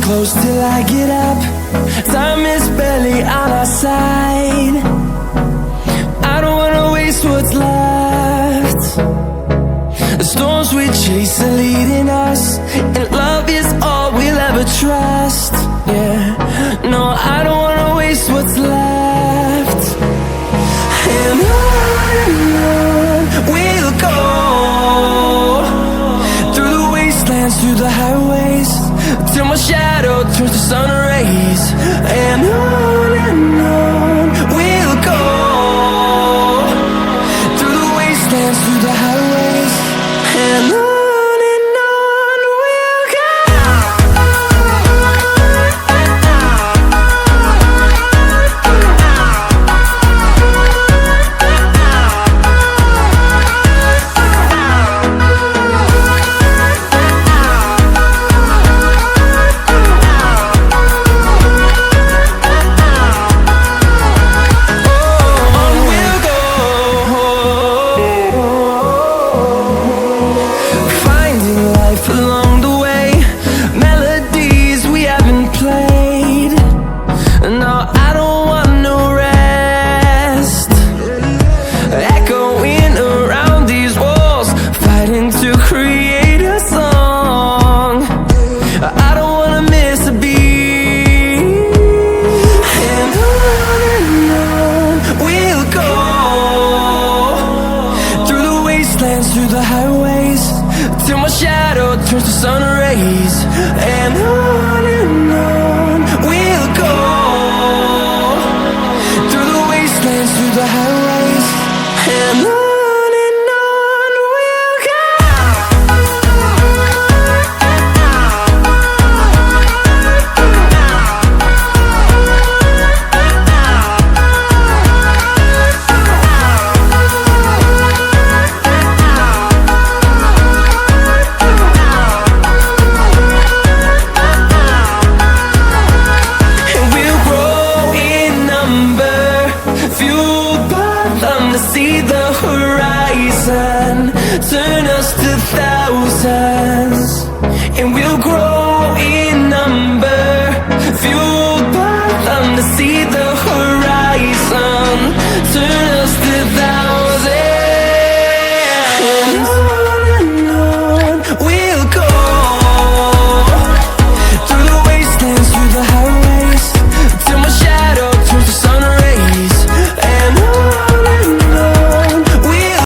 close till I get up. Time is barely on our side. I don't wanna waste what's left. The storms we chase are leading us, and love is all we'll ever trust. Yeah, no, I don't wanna waste what's left. And on we'll go, through the wastelands, through the highways, till my shadow turns to sun rays. And on we'll go, through the wastelands, through the highways, and on we'll go. Through the highways, till my shadow turns to sun rays. And on